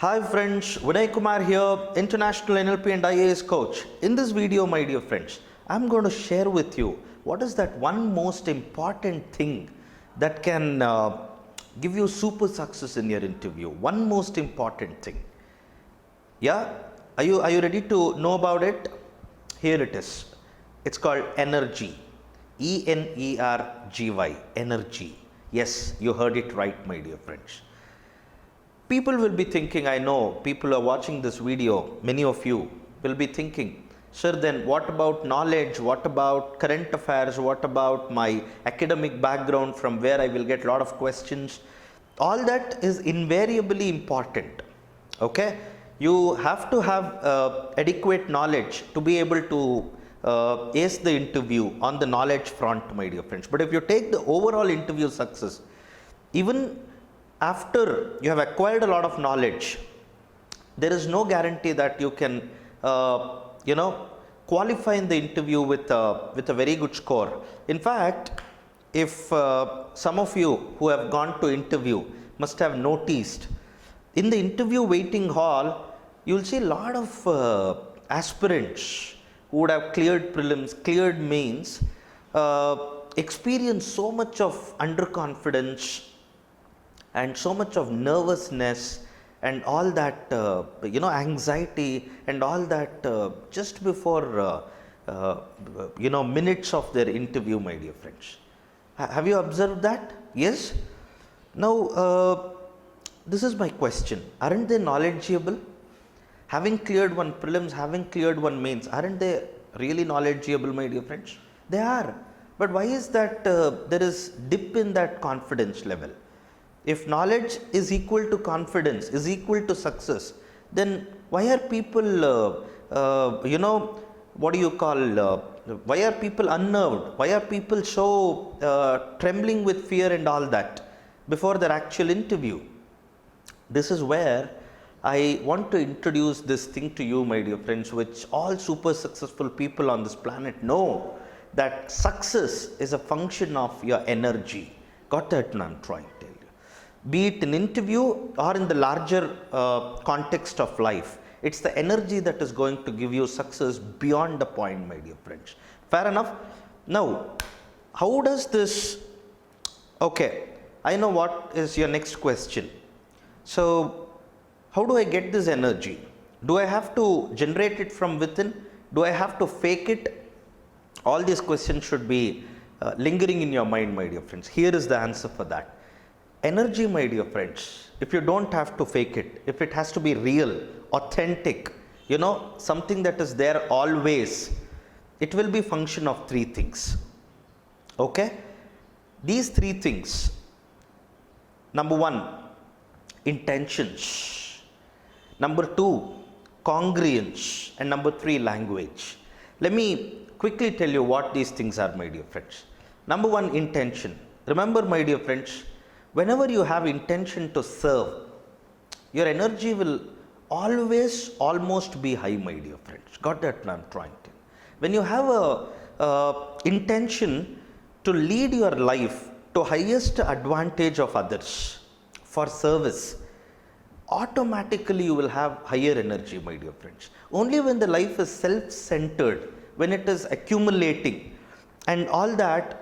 Hi friends, Vinay Kumar here, International NLP and IAS coach. In this video, my dear friends, I'm going to share with you what is that one most important thing that can give you super success in your interview. One most important thing. Yeah? Are you ready to know about it? Here it is. It's called energy. ENERGY. Energy. Yes, you heard it right, my dear friends. People will be thinking, I know people are watching this video, many of you will be thinking, sir, then what about knowledge? What about current affairs? What about my academic background from where I will get a lot of questions? All that is invariably important. Okay? You have to have adequate knowledge to be able to ace the interview on the knowledge front, my dear friends. But if you take the overall interview success, even after you have acquired a lot of knowledge, there is no guarantee that you can, qualify in the interview with a very good score. In fact, if some of you who have gone to interview must have noticed, in the interview waiting hall, you will see a lot of aspirants who would have cleared prelims, cleared mains, experience so much of underconfidence and so much of nervousness and all that anxiety and all that just before minutes of their interview, my dear friends. Have you observed that? Yes. Now this is my question, aren't they knowledgeable? Having cleared one prelims, having cleared one mains, aren't they really knowledgeable, my dear friends? They are. But why is that there is dip in that confidence level? If knowledge is equal to confidence, is equal to success, then why are people, why are people unnerved? Why are people so trembling with fear and all that before their actual interview? This is where I want to introduce this thing to you, my dear friends, which all super successful people on this planet know, that success is a function of your energy. Got that? I'm trying to tell you. Be it an interview or in the larger context of life, it's the energy that is going to give you success beyond the point, my dear friends. Fair enough? Now, how does this, okay, I know what is your next question. So, how do I get this energy? Do I have to generate it from within? Do I have to fake it? All these questions should be lingering in your mind, my dear friends. Here is the answer for that. Energy, my dear friends, if you don't have to fake it, if it has to be real, authentic, something that is there always, it will be function of three things. Okay? These three things. Number one, intentions. Number two, congruence. And number three, language. Let me quickly tell you what these things are, my dear friends. Number one, intention. Remember, my dear friends, whenever you have intention to serve, your energy will always almost be high, my dear friends. Got that? I'm trying to. When you have a intention to lead your life to highest advantage of others for service, automatically you will have higher energy, my dear friends. Only when the life is self-centered, when it is accumulating and all that,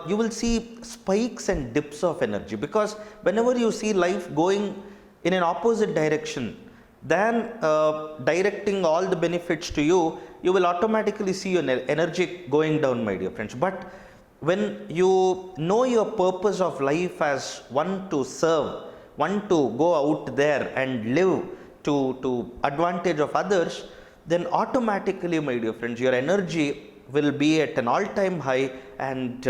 you will see spikes and dips of energy, because whenever you see life going in an opposite direction than directing all the benefits to you, you will automatically see your energy going down, my dear friends. But when you know your purpose of life as one to serve, one to go out there and live to advantage of others, then automatically, my dear friends, your energy will be at an all-time high, and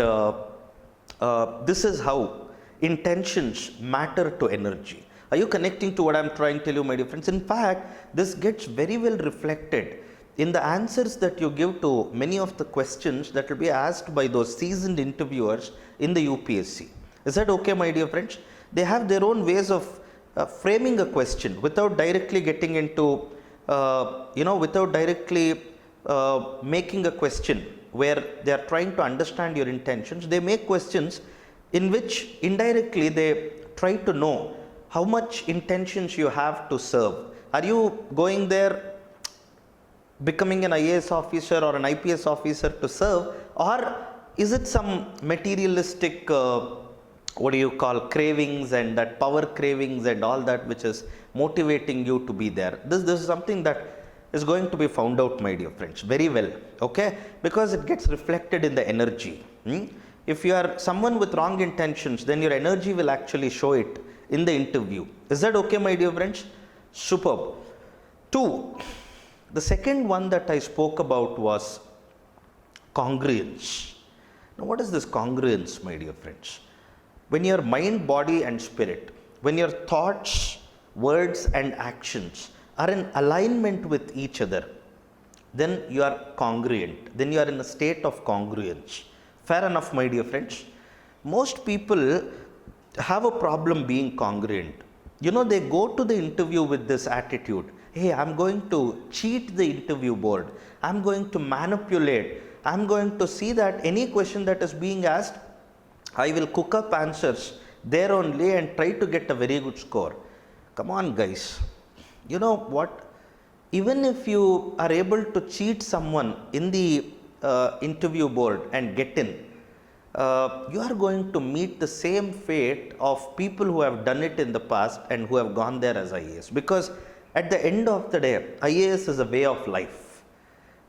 this is how intentions matter to energy. Are you connecting to what I'm trying to tell you, my dear friends? In fact, this gets very well reflected in the answers that you give to many of the questions that will be asked by those seasoned interviewers in the UPSC. Is that okay, my dear friends? They have their own ways of framing a question without directly getting into, without directly making a question where they are trying to understand your intentions. They make questions in which indirectly they try to know how much intentions you have to serve. Are you going there becoming an IAS officer or an IPS officer to serve, or is it some materialistic what do you call cravings and that power cravings and all that which is motivating you to be there? This is something that is going to be found out, my dear friends, very well, okay, because it gets reflected in the energy. If you are someone with wrong intentions, then your energy will actually show it in the interview. Is that okay, my dear friends? Superb. 2, the second one that I spoke about was congruence. Now, what is this congruence, my dear friends? When your mind, body, and spirit, when your thoughts, words, and actions are in alignment with each other, then you are congruent. Then you are in a state of congruence. Fair enough, my dear friends. Most people have a problem being congruent. You know, they go to the interview with this attitude. Hey, I'm going to cheat the interview board. I'm going to manipulate. I'm going to see that any question that is being asked, I will cook up answers there only and try to get a very good score. Come on, guys. You know what? Even if you are able to cheat someone in the interview board and get in, you are going to meet the same fate of people who have done it in the past and who have gone there as IAS. Because at the end of the day, IAS is a way of life.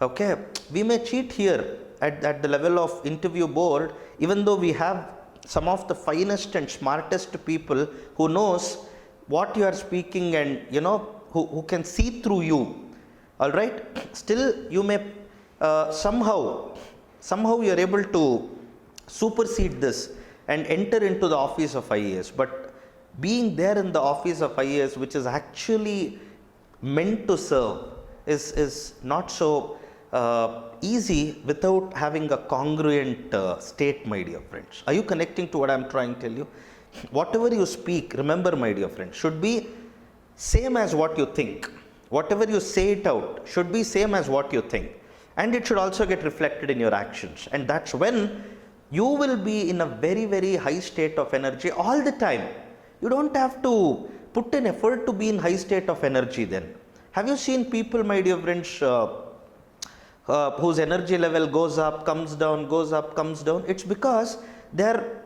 Okay, we may cheat here at the level of interview board, even though we have some of the finest and smartest people who knows what you are speaking and who can see through you. All right, still you may somehow you are able to supersede this and enter into the office of IAS. But being there in the office of IAS, which is actually meant to serve, is not so easy without having a congruent state, my dear friends. Are you connecting to what I am trying to tell you? Whatever you speak, remember, my dear friends, should be same as what you think. Whatever you say it out should be same as what you think, and it should also get reflected in your actions. And that's when you will be in a very, very high state of energy all the time. You don't have to put an effort to be in high state of energy then. Have you seen people, my dear friends, whose energy level goes up, comes down, goes up, comes down? It's because they're,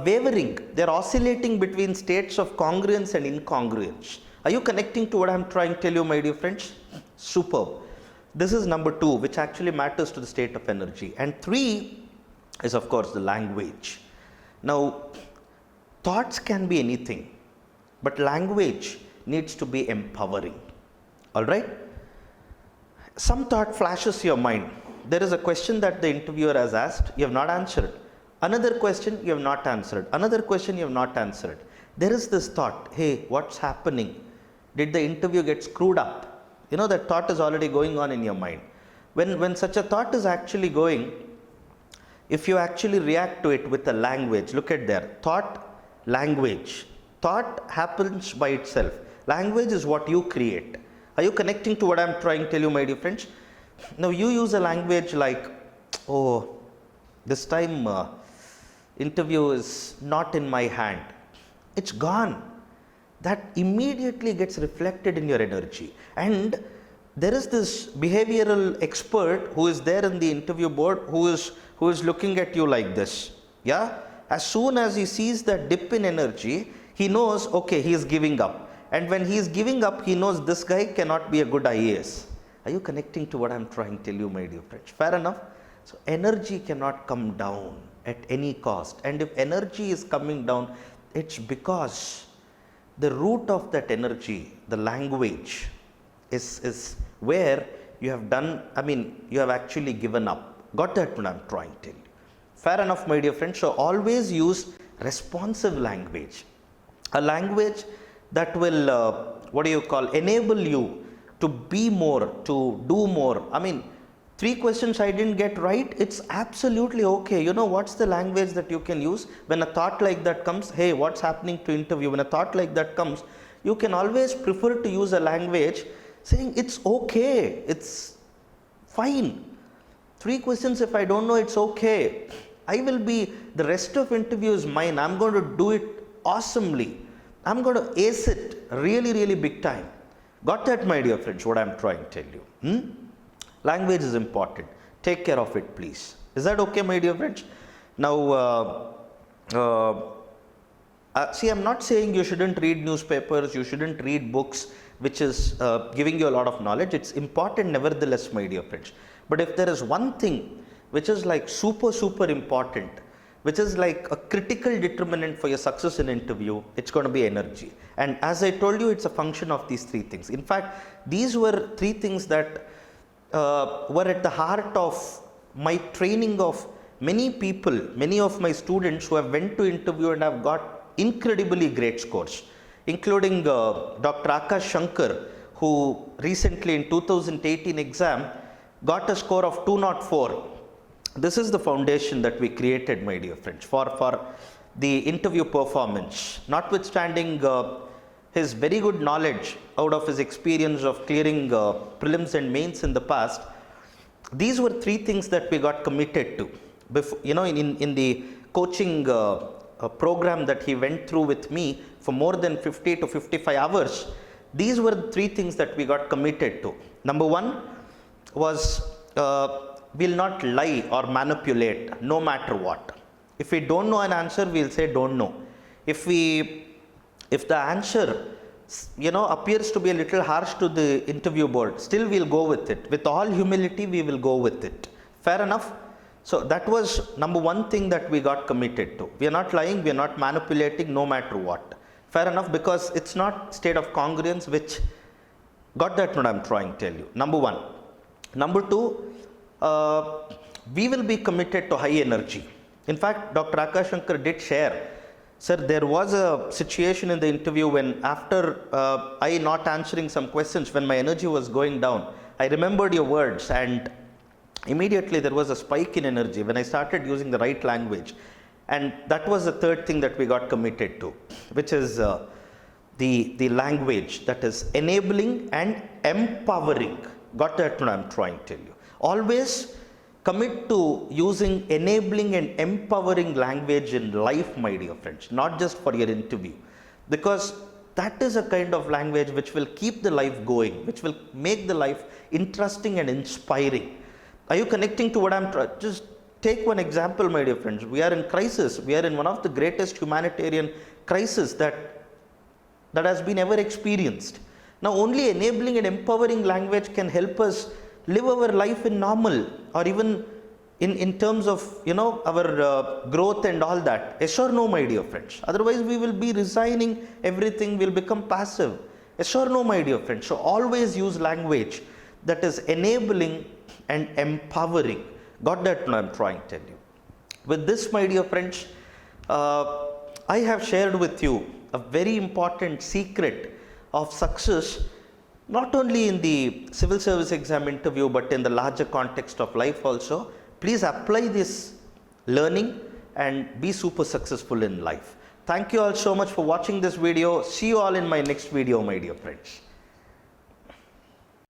wavering. They're oscillating between states of congruence and incongruence. Are you connecting to what I'm trying to tell you, my dear friends? Superb. This is number 2, which actually matters to the state of energy. And 3 is, of course, the language. Now, thoughts can be anything, but language needs to be empowering. All right? Some thought flashes your mind. There is a question that the interviewer has asked, you have not answered. Another question you have not answered. Another question you have not answered. There is this thought, hey, what's happening? Did the interview get screwed up? That thought is already going on in your mind. When such a thought is actually going, if you actually react to it with a language, look at there, thought, language. Thought happens by itself. Language is what you create. Are you connecting to what I'm trying to tell you, my dear friends? Now, you use a language like, oh, this time interview is not in my hand. It's gone. That immediately gets reflected in your energy. And there is this behavioral expert who is there in the interview board who is looking at you like this. Yeah? As soon as he sees that dip in energy, he knows, okay, he is giving up. And when he is giving up, he knows this guy cannot be a good IAS. Are you connecting to what I'm trying to tell you, my dear friends? Fair enough? So, energy cannot come down at any cost. And if energy is coming down, it's because the root of that energy, the language, is where you have done, you have actually given up. Got that what I'm trying to tell you? Fair enough, my dear friends. So, always use responsive language. A language that will, enable you to be more, to do more. 3 questions I didn't get right, it's absolutely okay. What's the language that you can use when a thought like that comes? Hey, what's happening to interview? When a thought like that comes, you can always prefer to use a language saying it's okay, it's fine. 3 questions, if I don't know, it's okay. The rest of interview is mine. I'm going to do it awesomely. I'm going to ace it really, really big time. Got that, my dear friends, what I'm trying to tell you? Language is important. Take care of it, please. Is that okay, my dear friends? Now, see, I'm not saying you shouldn't read newspapers, you shouldn't read books, which is giving you a lot of knowledge. It's important nevertheless, my dear friends. But if there is one thing which is like super, super important, which is like a critical determinant for your success in interview, it's going to be energy. And as I told you, it's a function of these three things. In fact, these were three things that were at the heart of my training of many people, many of my students who have went to interview and have got incredibly great scores, including Dr. Akash Shankar, who recently in 2018 exam got a score of 204. This is the foundation that we created, my dear friends, for the interview performance. Notwithstanding his very good knowledge out of his experience of clearing prelims and mains in the past, these were three things that we got committed to. Before, in the coaching program that he went through with me for more than 50 to 55 hours, these were the three things that we got committed to. Number one was we'll not lie or manipulate no matter what. If we don't know an answer, we'll say don't know. If the answer appears to be a little harsh to the interview board, still we'll go with it. With all humility, we will go with it. Fair enough? So that was number one thing that we got committed to. We are not lying, we are not manipulating no matter what. Fair enough, because it's not state of congruence, which got that what I'm trying to tell you. Number one. Number two, we will be committed to high energy. In fact, Dr. Akash Shankar did share, sir, there was a situation in the interview when after I not answering some questions, when my energy was going down, I remembered your words and immediately there was a spike in energy when I started using the right language. And that was the third thing that we got committed to, which is the language that is enabling and empowering. Got that what I'm trying to tell you. Always commit to using enabling and empowering language in life, my dear friends, not just for your interview. Because that is a kind of language which will keep the life going, which will make the life interesting and inspiring. Are you connecting to what I'm trying? Just take one example, my dear friends. We are in crisis. We are in one of the greatest humanitarian crises that has been ever experienced. Now, only enabling and empowering language can help us live our life in normal, or even in terms of our growth and all that. Yes or no, my dear friends? Otherwise, we will be resigning everything, will become passive. Yes or no, my dear friends? So always use language that is enabling and empowering. Got that what I'm trying to tell you. With this, my dear friends, I have shared with you a very important secret of success, not only in the civil service exam interview, but in the larger context of life also. Please apply this learning and be super successful in life. Thank you all so much for watching this video. See you all in my next video, my dear friends.